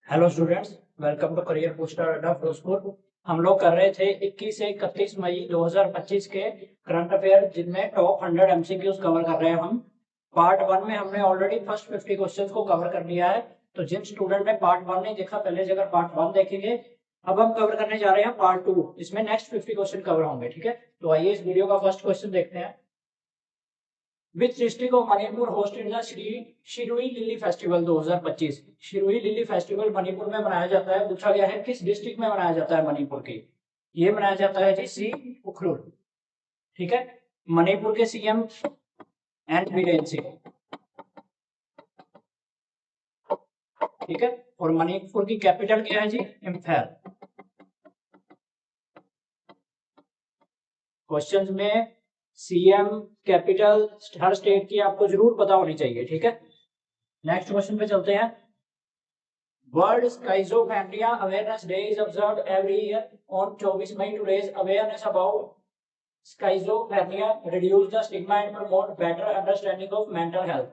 Hello students, welcome to career booster Adda Firozpur. हम लोग कर रहे थे 21 से 31 मई 2025 के करंट अफेयर, जिनमें टॉप 100 एमसीक्यूज कवर कर रहे हैं हम। पार्ट 1 में हमने ऑलरेडी फर्स्ट 50 क्वेश्चंस को कवर कर लिया है। तो जिन स्टूडेंट ने पार्ट 1 नहीं देखा, पहले जगह पार्ट 1 देखेंगे। अब हम कवर करने जा रहे हैं पार्ट 2, इसमें नेक्स्ट 50 क्वेश्चन कवर होंगे। ठीक है, तो आइए इस वीडियो का फर्स्ट क्वेश्चन देखते हैं। Which district of Manipur hosted the Shirui lily festival 2025? Shirui lily festival Manipur में मनाया जाता है। पूछा गया है किस डिस्ट्रिक्ट में मनाया जाता है मणिपुर की। ये मनाया जाता है जी सी उखरुल। ठीक है, मणिपुर के सीएम एन बीरेन सिंह। ठीक है, और मणिपुर की कैपिटल क्या है जी? इम्फाल। क्वेश्चंस में सीएम, कैपिटल, हर स्टेट की आपको जरूर पता होनी चाहिए। ठीक है, नेक्स्ट क्वेश्चन पे चलते हैं। World schizophrenia awareness day is observed every year on 24 मई to raise awareness about schizophrenia, reduce the stigma and promote better understanding of mental health.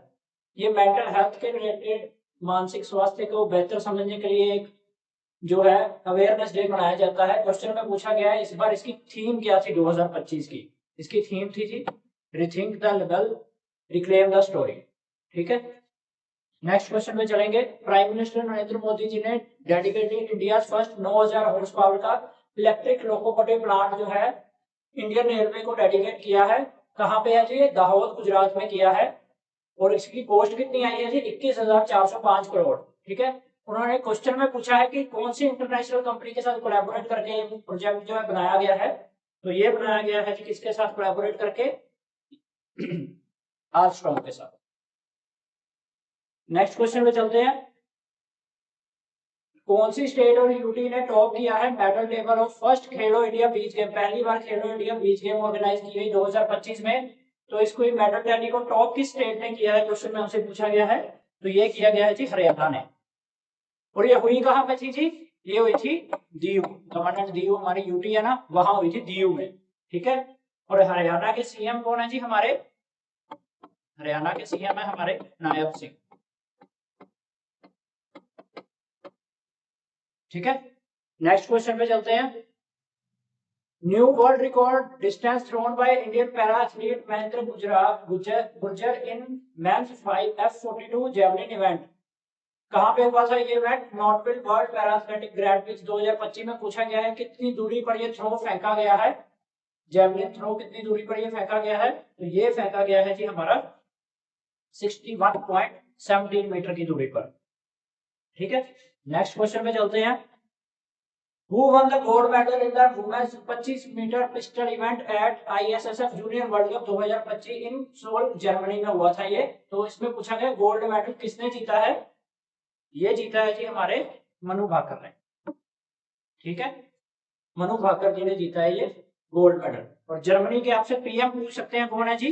ये मेंटल हेल्थ के रिलेटेड, मानसिक स्वास्थ्य को बेहतर समझने के लिए एक जो है अवेयरनेस डे मनाया जाता है। क्वेश्चन में पूछा गया है इस बार इसकी थीम क्या थी 2025 की। इसकी थीम थी जी rethink the level, reclaim the story. ठीक है, नेक्स्ट क्वेश्चन में चलेंगे। प्राइम मिनिस्टर नरेंद्र मोदी जी ने dedicated India first 9000 horse power का इलेक्ट्रिक लोकोमोटिव प्लांट जो है इंडियन रेलवे को डेडिकेट किया है। कहां पे है जी? ये दाहोद गुजरात में किया है। और इसकी कॉस्ट कितनी आई है जी? 21,405 करोड़। ठीक है, उन्होंने क्वेश्चन में पूछा है कि कौन सी इंटरनेशनल कंपनी के साथ कोलैबोरेट करके ये प्रोजेक्ट जो है बनाया गया है। तो ये बनाया गया है जी किसके साथ कोलैबोरेट करके? आल्स्टॉम के साथ। नेक्स्ट क्वेश्चन पे चलते हैं। कौन सी स्टेट और यूटी ने टॉप किया है medal table of first Khelo India beach game? पहली बार खेलो इंडिया बीच गेम ऑर्गेनाइज की गई 2025 में। तो इसको मेडल टैली को टॉप किस स्टेट ने किया है, क्वेश्चन में हमसे पूछा गया है। तो ये किया गया है जी हरियाणा ने। और ये हुई कहां पे थी जी? ये हुई थी दीव, गवर्नमेंट दीव हमारी यूटी है ना, वहां हुई थी दीव में। ठीक है, और हरियाणा के सीएम कौन है जी हमारे? हरियाणा के सीएम है हमारे नायब सिंह। ठीक है, नेक्स्ट क्वेश्चन पे चलते हैं। New world record distance thrown by Indian para athlete Mahendra Gurjar in men's 5x42 javelin event. कहां पे हुआ था ये event? Nottwil world para athletic grand prix 2025 में। पूछा गया है कितनी दूरी पर ये थ्रो फेंका गया है, जेवलिन थ्रो कितनी दूरी पर ये फेंका गया है? तो ये फेंका गया है जी हमारा 61.17 मीटर की दूरी पर। ठीक है, नेक्स्ट क्वेश्चन पे चलते हैं। Who won the gold medal in the women's 25 metre pistol event at ISSF junior world cup 2025 in Suhl, Germany में हुआ था ये। तो इसमें पूछा गया गोल्ड मेडल किसने जीता है? ये जीता है जी हमारे मनु भाकर ने। ठीक है, मनु भाकर जी ने जीता है ये गोल्ड मेडल। और जर्मनी के आपसे पीएम पूछ सकते हैं कौन है जी?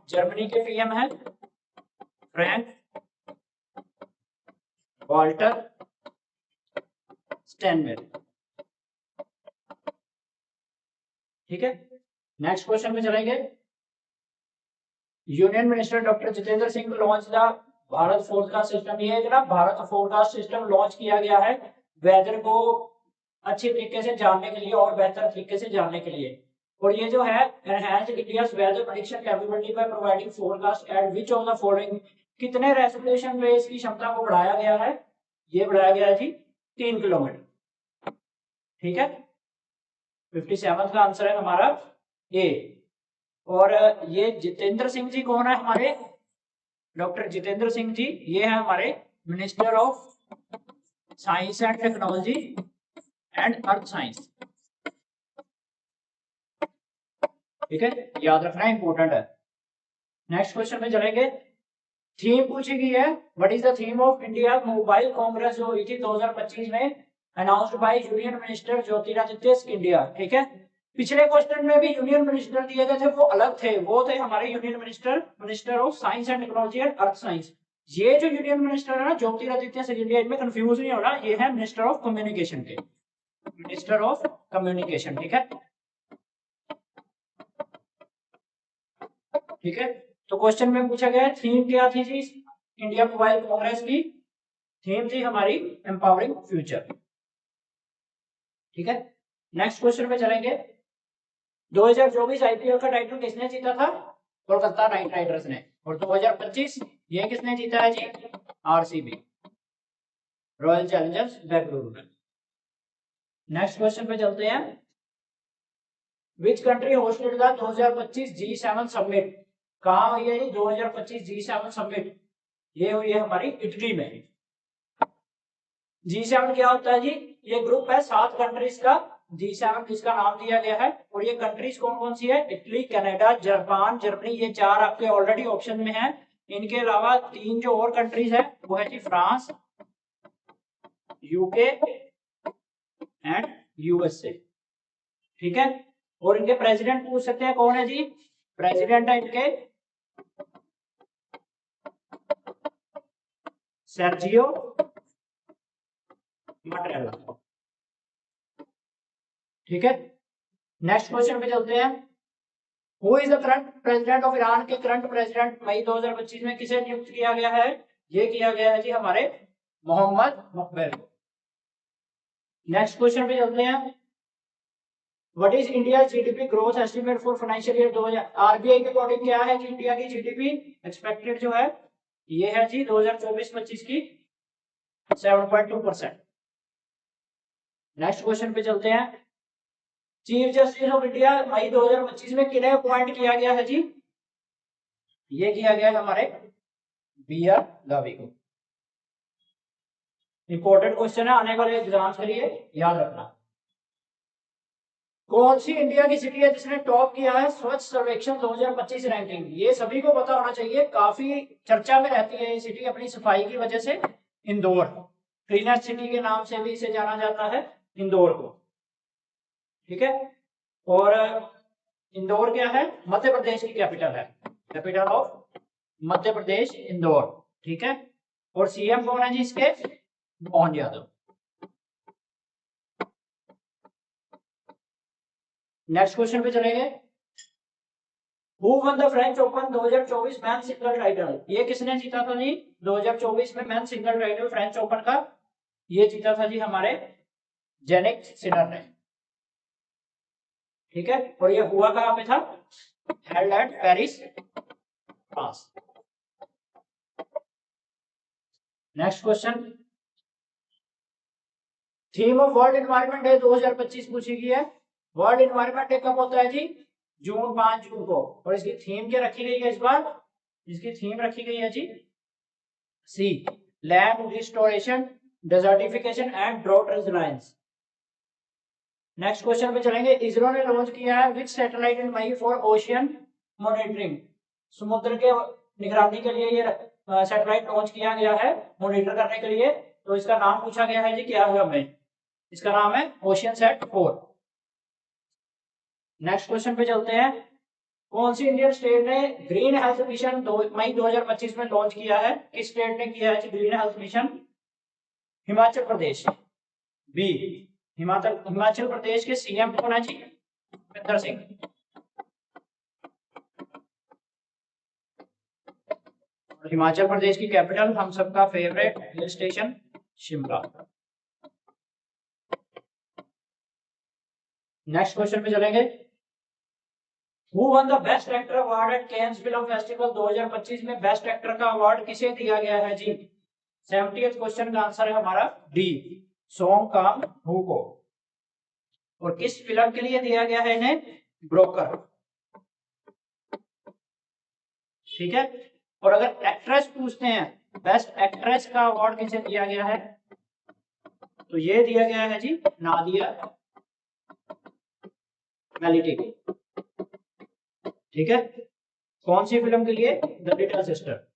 जर्मनी के पीएम है फ्रैंक वॉल्टर स्टेनमेयर। ठीक है, नेक्स्ट क्वेश्चन में चलेंगे। Union minister doctor Jitendra Singh launch the Bharat forecast system. ये ना भारत फोरकास्ट सिस्टम लॉन्च किया गया है वेदर को अच्छी तरीके से जानने के लिए और बेहतर तरीके से जानने के लिए। और ये जो है enhanced India's weather prediction capability by providing forecast at which of the following, कितने रेजोल्यूशन में इसकी क्षमता को बढ़ाया गया है? ये बढ़ाया गया है जी 3 किलोमीटर। ठीक है, 57 का आंसर है हमारा ए। और ये जितेंद्र सिंह जी कौन है हमारे? डॉक्टर जितेंद्र सिंह जी ये है हमारे minister of science and technology and earth science. ठीक है, याद रखना इंपॉर्टेंट है। नेक्स्ट क्वेश्चन में चलेंगे। थीम पूछी गई है, what is the theme of India mobile Congress जो हुई थी 2025 में, announced by union minister Jyotiraditya Scindia. ठीक है, पिछले क्वेश्चन में भी यूनियन मिनिस्टर दिए गए थे, वो अलग थे, वो थे हमारे union minister of science and technology and earth science. ये जो यूनियन मिनिस्टर है ना ज्योतिरादित्य सिंधिया, इनमें कंफ्यूज नहीं होना, ये है मिनिस्टर ऑफ कम्युनिकेशन के, मिनिस्टर ऑफ कम्युनिकेशन। ठीक है, ठीक है, तो क्वेश्चन में पूछा गया थीम क्या थी जी इंडिया मोबाइल कांग्रेस की? थीम थी हमारी एम्पावरिंग फ्यूचर। ठीक है, नेक्स्ट क्वेश्चन पे चलेंगे। 2024 आईपीएल का टाइटल किसने जीता था? कोलकाता नाइट राइडर्स ने। और 2025 ये किसने जीता है जी? आरसीबी, रॉयल चैलेंजर्स बेंगलुरु ने। नेक्स्ट क्वेश्चन पे चलते हैं। Which country hosted the 2025 G7 summit? कहाँ हुई है ये 2025 G7 समिट? ये हुई है हमारी इटली में। G7 क्या होता है जी? ये ग्रुप है 7 कंट्रीज का, G7 इसका नाम दिया गया है। और ये कंट्रीज कौन कौन सी है? इटली, कनाडा, जापान, जर्मनी, ये 4 आपके ऑलरेडी ऑप्शन में है। इनके अलावा 3 जो और कंट्रीज है वो है जी फ्रांस, यूके एंड यूएसए। ठीक है, और इनके प्रेसिडेंट पूछ सकते हैं कौन है जी? प्रेसिडेंट है इनके सर्जियो माट्रेला। ठीक है, नेक्स्ट क्वेश्चन पे चलते हैं। Who is the current president of Iran? के करंट प्रेसिडेंट मई 2025 में किसे नियुक्त किया गया है? ये किया गया है जी हमारे मोहम्मद मुकबिल। नेक्स्ट क्वेश्चन पे चलते हैं। What is India GDP growth estimate for financial year 2000? RBI के अकॉर्डिंग क्या है जी इंडिया की जीडीपी एक्सपेक्टेड जो है? ये है जी 2024-25 की 7.2%। नेक्स्ट क्वेश्चन पे चलते हैं। चीफ जस्टिस ऑफ इंडिया मई 2025 में किन्हें अपॉइंट किया गया है जी? ये किया गया है हमारे बी.आर. गवई को। इंपॉर्टेंट क्वेश्चन है, आने वाले एग्जाम्स के लिए याद रखना। कौन सी इंडिया की सिटी है जिसने टॉप किया है स्वच्छ सर्वेक्षण 2025 रैंकिंग? ये सभी को पता होना चाहिए, काफी चर्चा में रहती है ये सिटी अपनी सफाई की वजह से। इंदौर, क्लीनेस्ट सिटी के नाम से भी इसे जाना जाता है, इंदौर को। ठीक है, और इंदौर क्या है? मध्य प्रदेश की कैपिटल है, कैपिटल ऑफ मध्य प्रदेश इंदौर। ठीक है, और सीएम कौन है जी इसके? मोहन यादव। नेक्स्ट क्वेश्चन पे चलेंगे। Who won the French open 2024 man single title? ये किसने जीता था जी 2024 में man single title French open का? ये जीता था जी हमारे जेनिक सिनर ने। ठीक है, और ये हुआ कहां पे था? Held at Paris, France. Next question. Theme of world environment day 2025 पूछी गई है। वर्ल्ड एनवायरनमेंट डे कब होता है जी? जून 5 जून को। और इसकी थीम क्या रखी गई है इस बार? इसकी थीम रखी गई है जी सी, land restoration, desertification and drought resilience. Next question पे चलेंगे। इसरो ने लॉन्च किया है विच सैटेलाइट इन मई फॉर ओशियन मॉनिटरिंग? समुद्र के निगरानी के लिए ये सैटेलाइट लॉन्च किया गया है, मॉनिटर करने के लिए। तो इसका नाम पूछा गया है जी, क्या है हमें? इसका नाम है ओशियन सेट 4। नेक्स्ट क्वेश्चन पे चलते हैं। कौन सी इंडियन स्टेट ने ग्रीन हेल्थ मिशन मई 2025 में लॉन्च किया है? किस स्टेट ने किया है green health mission? Himachal Pradesh. B, Himachal Pradesh के सीएम कौन है जी? भूपेंद्र सिंह। हिमाचल प्रदेश की कैपिटल हम सबका favourite hill station Shimla. Next question पे चलेंगे। Who won the best actor award eight cans film festival 2025 में? बेस्ट एक्टर का अवार्ड किसे दिया गया है जी? 70th क्वेश्चन का आंसर है हमारा डी, सोंग कांग हू को। और किस फिल्म के लिए दिया गया है इन्हें? ब्रोकर। ठीक है, और अगर एक्ट्रेस पूछते हैं, बेस्ट एक्ट्रेस का अवार्ड किसे दिया गया है? तो ये दिया गया है जी नादिया मेलिटी को। ठीक है, कौन सी फिल्म के लिए? The little sister.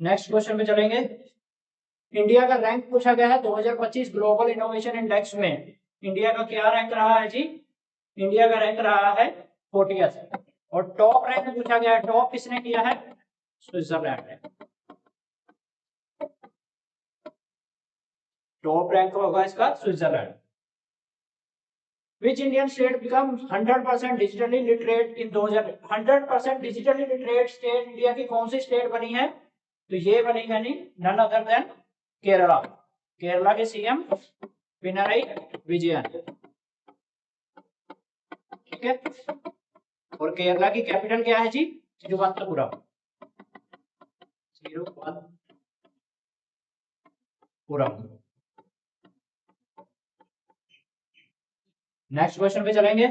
Next question पे चलेंगे। इंडिया का रैंक पूछा गया है 2025 ग्लोबल इनोवेशन इंडेक्स में। इंडिया का क्या रैंक रहा है जी? इंडिया का रैंक रहा है 40th। और टॉप रैंक पूछा गया है, टॉप किसने किया है? स्विट्जरलैंड ने। टॉप रैंक होगा इसका Switzerland. Which Indian state become 100% digitally literate in 2000? 100% digitally literate state India की कौन सी स्टेट बनी है? तो ये बनी है नहीं, none other than Kerala. Kerala के सीएम पिनराई विजयन, ठीक है। और केरला की कैपिटल क्या है जी? तिरुवनंतपुरम। नेक्स्ट क्वेश्चन पे चलेंगे।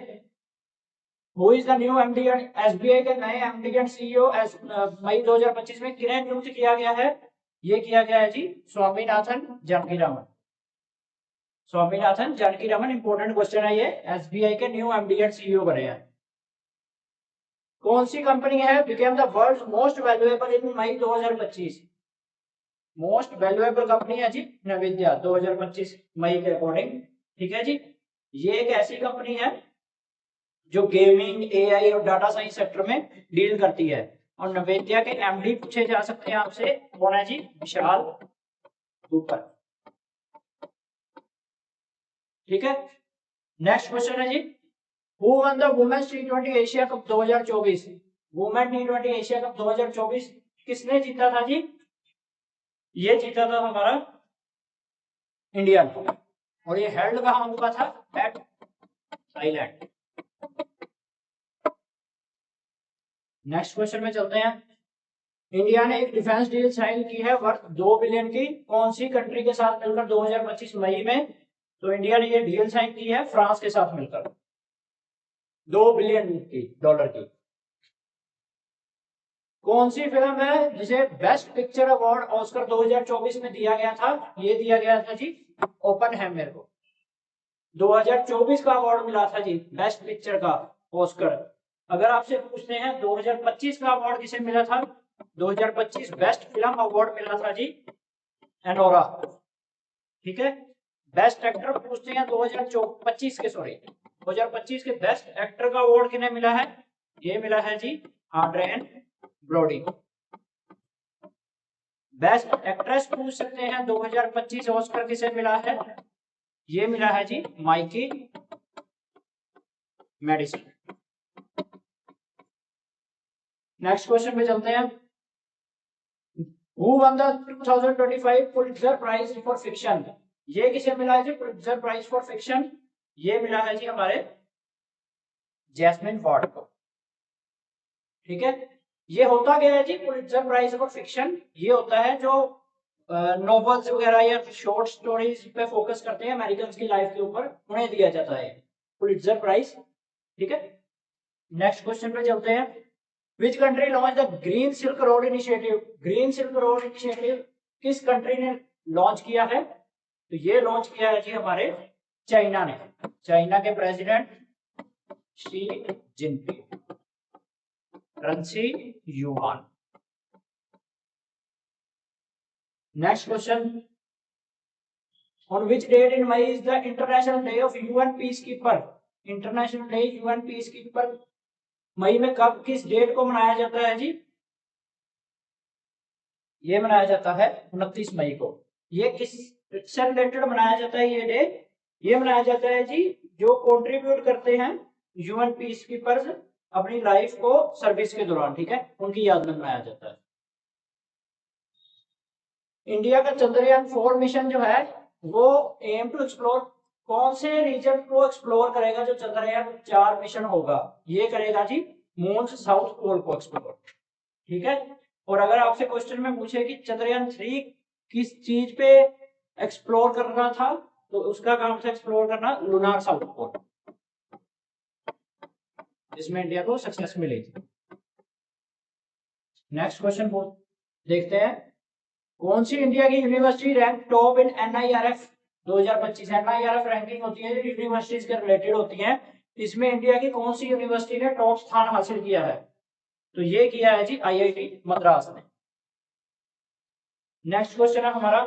Who is the new MD SBI के नए एमडी एंड सीईओ मई 2025 में किन्हें नियुक्त किया गया है? ये किया गया है जी स्वामीनाथन जानकीरामन। स्वामीनाथन जानकीरामन, इंपॉर्टेंट क्वेश्चन है ये। एसबीआई के न्यू एमडी एंड सीईओ बने हैं। कौन सी कंपनी है became the world's most valuable in May 2025? Most valuable company है जी नविद्या 2025 मई के अकॉर्डिंग, ठीक है जी। ये एक ऐसी कंपनी है जो गेमिंग, एआई और डाटा साइंस सेक्टर में डील करती है। और नवेद्या के एमडी पूछे जा सकते हैं आपसे, कौन है जी? विशाल ऊपर, ठीक है। नेक्स्ट क्वेश्चन है जी, who won the women's T20 Asia cup 2024? Women T20 Asia cup 2024 किसने जीता था जी? ये जीता था हमारा इंडिया। और ये हेल्ड कहां हुआ था? Eight Thailand. नेक्स्ट क्वेश्चन में चलते हैं। इंडिया ने एक डिफेंस डील साइन की है वर्थ 2 बिलियन की, कौन सी कंट्री के साथ मिलकर 2025 मई में? तो इंडिया ने ये डील साइन की है फ्रांस के साथ मिलकर 2 बिलियन की डॉलर की। कौन सी फिल्म है जिसे बेस्ट पिक्चर अवार्ड ऑस्कर 2024 में दिया गया था? ये दिया गया था जी ओपनहेमर को। 2024 का अवार्ड मिला था जी बेस्ट पिक्चर का ऑस्कर। अगर आपसे पूछते हैं 2025 का अवार्ड किसे मिला था? 2025 बेस्ट फिल्म अवार्ड मिला था जी एनोरा, ठीक है। बेस्ट एक्टर पूछते हैं 2025 के, सॉरी 2025 के बेस्ट एक्टर का अवार्ड किन्हें मिला है? ये मिला है जी एड्रियन ब्रोडी। बेस्ट एक्ट्रेस पूछ सकते हैं 2025 ऑस्कर किसे मिला है? ये मिला है जी माइकी मेडिसन। नेक्स्ट क्वेश्चन पे चलते हैं। Who won the 2025 Pulitzer Prize for Fiction? ये किसे मिला है जी पुलिट्जर प्राइज फॉर फिक्शन? ये मिला है जी हमारे जैस्मिन फॉर्ड को, ठीक है। ये होता क्या है जी पुलिट्जर प्राइज फॉर फिक्शन? ये होता है जो नॉवेल्स वगैरह या शॉर्ट स्टोरीज पे फोकस करते हैं अमेरिकन की लाइफ के ऊपर, उन्हें दिया जाता है पुलिट्जर प्राइज, ठीक है। नेक्स्ट क्वेश्चन पे चलते हैं। Which country launched the Green Silk Road Initiative? Green Silk Road Initiative किस कंट्री ने लॉन्च किया है? तो ये लॉन्च किया है जी हमारे चाइना ने। चाइना के प्रेसिडेंट शी जिनपिंग, रंसी युवान। Next question, on which date in May is the International Day of UN Peacekeeper? International Day UN Peacekeeper मई में कब, किस डेट को मनाया जाता है जी? ये मनाया जाता है 29 मई को। ये किस से रिलेटेड मनाया जाता है ये डे? ये मनाया जाता है जी जो कंट्रीब्यूट करते हैं ह्यूमन पीस कीपर्स अपनी लाइफ को सर्विस के दौरान, ठीक है, उनकी याद में मनाया जाता है। इंडिया का चंद्रयान 4 मिशन जो है वो एम टू एक्सप्लोर, कौन से रीजन को एक्सप्लोर करेगा जो चंद्रयान 4 मिशन होगा? ये करेगा जी मून साउथ पोल को एक्सप्लोर, ठीक है। और अगर आपसे क्वेश्चन में पूछे कि चंद्रयान 3 किस चीज पे एक्सप्लोर कर रहा था, तो उसका काम था एक्सप्लोर करना लूनार साउथ पोल, जिसमें इंडिया को सक्सेस मिली थी। नेक्स्ट क्वेश्चन देखते हैं। कौन सी इंडिया की university rank top in NIRF 2025? NIRF ranking होती है जो यूनिवर्सिटीज के रिलेटेड होती है। इसमें इंडिया की कौन सी यूनिवर्सिटी ने टॉप स्थान हासिल किया है? तो ये किया है जी IIT मद्रास ने। नेक्स्ट क्वेश्चन है हमारा,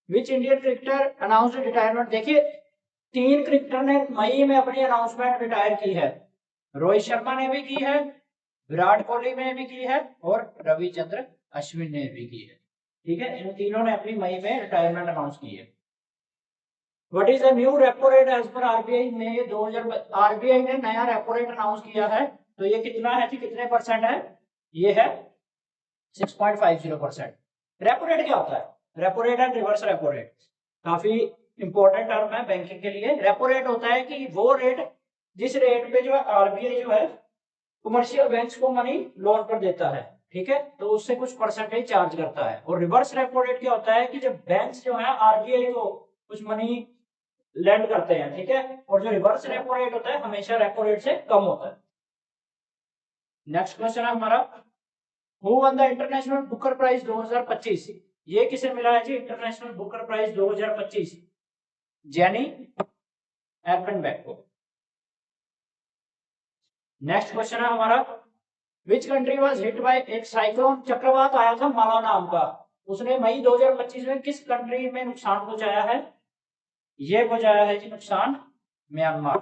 which Indian cricketer announced retirement? देखिए 3 क्रिकेटर ने मई में अपनी अनाउंसमेंट रिटायर की है। रोहित शर्मा ने भी की है, विराट कोहली ने भी की है और रविचंद्र अश्विन ने भी की है, ठीक है। इन तीनों ने अपनी मई में रिटायरमेंट अनाउंस की है। What is the new repo rate as per RBI में 2000 आरबीआई ने नया रेपो रेट अनाउंस किया है, तो ये कितना है जी, कितने परसेंट है, ये है 6.50%। रेपो रेट क्या होता है, repo rate and reverse repo rate काफी इंपॉर्टेंट टर्म है बैंकिंग के लिए। रेपो रेट होता है कि वो रेट जिस रेट पे जो है आरबीआई जो है कमर्शियल बैंक्स को मनी लोन पर देता है, ठीक है, तो उससे कुछ परसेंटेज चार्ज करता है। और रिवर्स रेपो रेट क्या होता है कि जब बैंक्स जो है आरबीआई को कुछ मनी लेंड करते हैं, ठीक है, और जो रिवर्स रेपो रेट होता है हमेशा रेपो रेट से कम होता है। नेक्स्ट क्वेश्चन है हमारा, who won the international Booker prize 2025, ये किसे मिला है जी international Booker prize 2025, Jenny Erpenbeck को। नेक्स्ट क्वेश्चन है हमारा, which country was hit by एक साइक्लोन, चक्रवात आया था माला नाम का, उसने मई 2025 में किस कंट्री में नुकसान पहुंचाया है, ये पहुंचाया है जी नुकसान म्यांमार।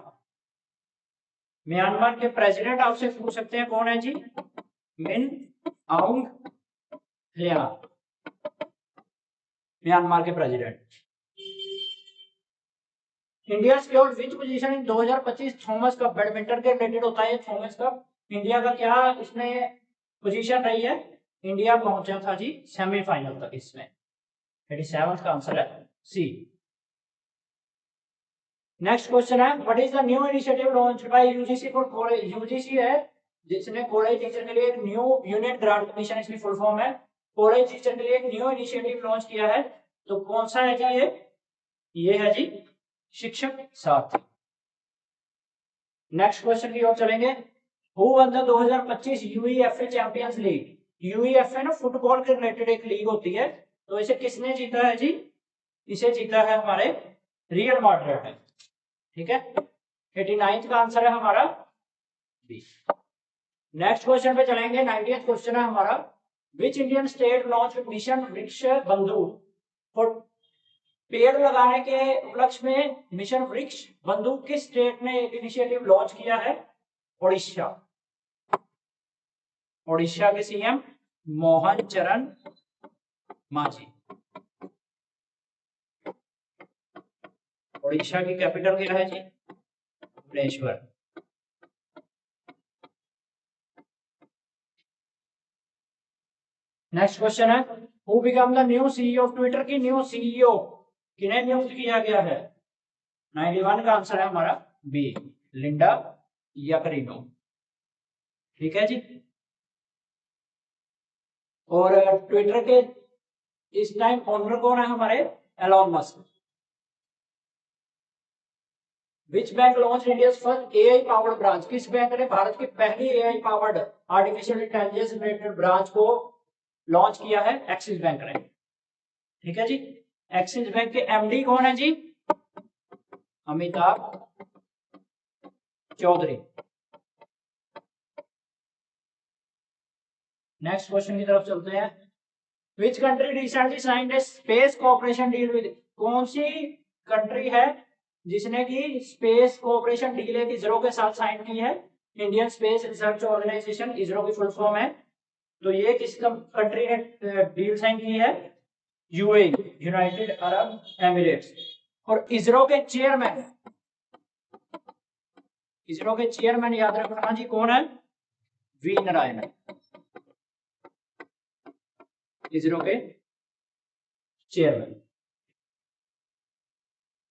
म्यांमार के प्रेसिडेंट आपसे पूछ सकते हैं कौन है जी, मिन आउंग ह्लेन, म्यांमार के president. India scored which position in 2025 Thomas cup, badminton के रिलेटेड होता है थॉमस कप, इंडिया का क्या इसमें पोजीशन रही है, इंडिया पहुंचा था जी सेमीफाइनल तक इसमें, 87 का आंसर है सी। नेक्स्ट क्वेश्चन है, what is the new initiative launched by UGC for college, UGC है जिसने कॉलेज टीचर के लिए एक न्यू यूनियन ग्रांट कमीशन इसकी फुल फॉर्म है, कॉलेज टीचर के लिए एक न्यू इनिशिएटिव लॉन्च किया है, तो कौन सा है जी ये है जी शिक्षक साथी। नेक्स्ट क्वेश्चन की ओर चलेंगे, who won the 2025 UEFA champions league, UEFA ना फुटबॉल के रिलेटेड एक लीग होती है, तो इसे किसने जीता है जी, इसे जीता है हमारे रियल मैड्रिड है, ठीक है, 89 का आंसर है हमारा बी। नेक्स्ट क्वेश्चन पे चलेंगे, 90th क्वेश्चन है हमारा, which Indian state launch mission वृक्ष बंधु, फॉर पेड़ लगाने के उपलक्ष्य में मिशन वृक्ष बंधु किस स्टेट ने एक इनिशिएटिव लॉन्च किया है, ओडिशा, ओडिशा के सीएम मोहन चरण मांझी। ओडिशा की कैपिटल क्या है जी, भुवनेश्वर। नेक्स्ट क्वेश्चन है, who become the new CEO of Twitter, की न्यू सीईओ किन्हें नियुक्त किया गया है, 91 का आंसर है हमारा बी, लिंडा याकरिनो, ठीक है जी। और ट्विटर के इस टाइम ओनर कौन है हमारे, Elon Musk. Which bank launch India's first AI powered branch, किस बैंक ने भारत की पहली AI powered artificial intelligence related branch को लॉन्च किया है, एक्सिस बैंक ने, ठीक है जी। एक्सिस बैंक के एमडी कौन है जी, अमिताभ चौधरी। नेक्स्ट क्वेश्चन की तरफ चलते हैं, which country recently signed A space cooperation deal with, कौन सी कंट्री है जिसने की स्पेस कोऑपरेशन डील एक इसरो के साथ साइन की है, Indian space research organisation, ISRO की फुल फॉर्म है, तो ये किस कंट्री ने डील साइन की है, यूएई, यूनाइटेड अरब एमिरेट्स। और इसरो के चेयरमैन, इसरो के चेयरमैन याद रखना जी कौन है, वी नारायण, इसरो के chairman.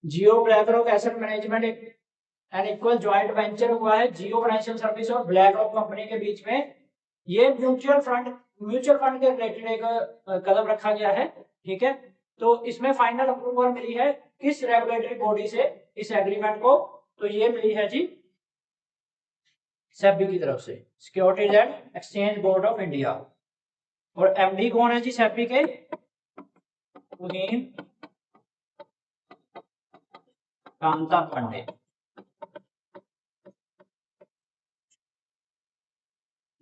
Jio black rock asset management and equal joint venture हुआ है जियो फाइनेंशियल सर्विस और ब्लैक रॉक कंपनी के बीच में, ये म्यूचुअल फंड के रिलेटेड एक कदम रखा गया है, ठीक है, तो इसमें फाइनल अप्रूवल मिली है किस रेगुलेटरी बॉडी से इस एग्रीमेंट को, तो ये मिली है जी सेबी की तरफ से, securities and exchange board of India. और एमडी कौन है जी सेबी के, तुहीन कांता पांडे।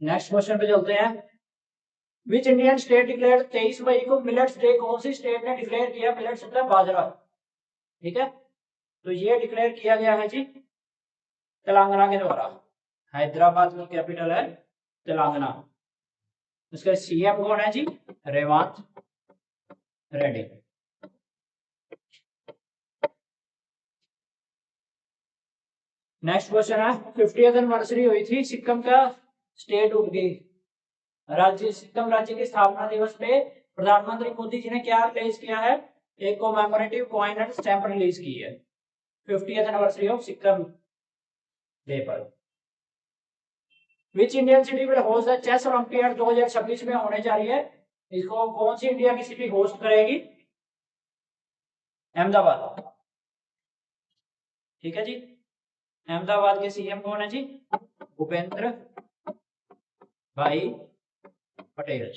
नेक्स्ट क्वेश्चन पे चलते हैं, विच इंडियन स्टेट डिक्लेयर 23 मई को मिलेट्स डे, कौन सी स्टेट ने डिक्लेयर किया, मिलेट्स मतलब बाजरा, ठीक है, तो ये डिक्लेयर किया गया है जी तेलंगाना के द्वारा, हैदराबाद की कैपिटल है तेलंगाना, इसका सीएम कौन है जी, रेवंत रेड्डी। नेक्स्ट क्वेश्चन है 50th एनिवर्सरी हुई थी, सिक्किम का स्टेट उठ गई, राज्य सिक्किम राज्य की स्थापना दिवस पे प्रधानमंत्री मोदी जी ने क्या रिलीज किया है, एक commemorative coin and stamp release की है 50th anniversary of Sikkim day पर। Which Indian city will host the chess olympiad 2026 में होने जा रही है, इसको कौन सी इंडिया की सिटी होस्ट करेगी, अहमदाबाद। ठीक है जी, अहमदाबाद के सीएम कौन है जी, भूपेंद्र भाई पटेल।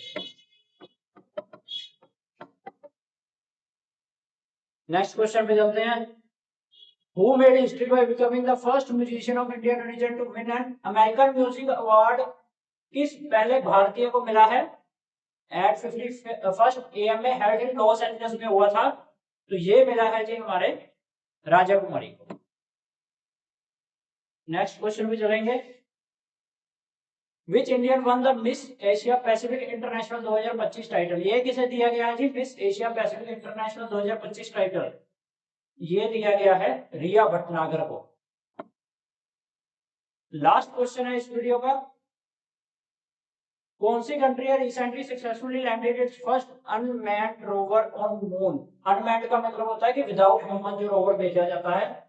नेक्स्ट क्वेश्चन पे चलते हैं, Who made history by becoming the first musician of Indian origin to win an American Music Award? किस पहले भारतीय को मिला है, at 51st AMA held in Los Angeles में हुआ था, तो ये मिला है जी हमारे राजा कुमारी को। नेक्स्ट क्वेश्चन पे चलेंगे, which Indian won the miss Asia Pacific international 2025 title, ये किसे दिया गया है जी, miss Asia Pacific international 2025 title ये दिया गया है रिया भटनागर को। लास्ट क्वेश्चन है इस वीडियो का, कौन सी कंट्री है recently successfully landed it's first unmanned rover on moon. Unmanned का मतलब होता है कि विदाउट ह्यूमन जो रोवर भेजा जाता है,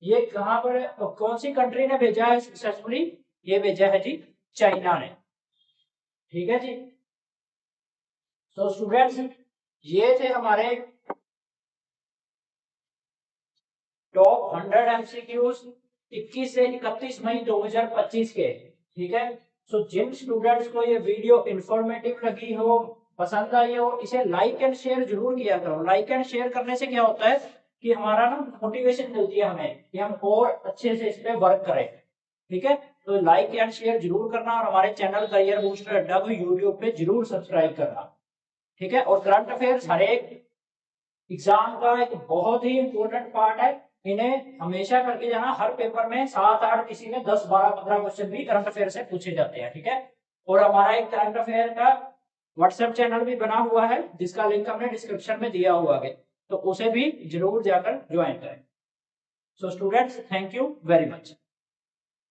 ये कहां पर तो कौन सी कंट्री ने भेजा है सक्सेसफुली, ये भेजा है जी चाइना ने। ठीक है जी, तो स्टूडेंट्स ये थे हमारे टॉप 100 एमसीक्यूज 21 से 31 मई 2025 के। ठीक है, सो जिन स्टूडेंट्स को ये वीडियो इंफॉर्मेटिव लगी हो, पसंद आई हो, इसे लाइक एंड शेयर जरूर किया करो। लाइक एंड शेयर करने से क्या होता है कि हमारा ना मोटिवेशन मिलती है हमें कि हम और अच्छे से इस पे वर्क करें। ठीक है, तो लाइक एंड शेयर जरूर करना और हमारे चैनल करियर बूस्टर अड्डा को यूट्यूब पे जरूर सब्सक्राइब करना। ठीक है, और करंट अफेयर्स हर एक एग्जाम का एक बहुत ही इंपॉर्टेंट पार्ट है, इन्हें हमेशा करके जाना। हर पेपर में 7-8 किसी में 10, 12, 15 क्वेश्चन भी करंट अफेयर से पूछे जाते हैं। ठीक है, और हमारा एक करंट अफेयर का व्हाट्सएप चैनल भी बना हुआ है जिसका लिंक हमने डिस्क्रिप्शन में दिया हुआ है, तो उसे भी जरूर जाकर ज्वाइन करें। So students, thank you very much.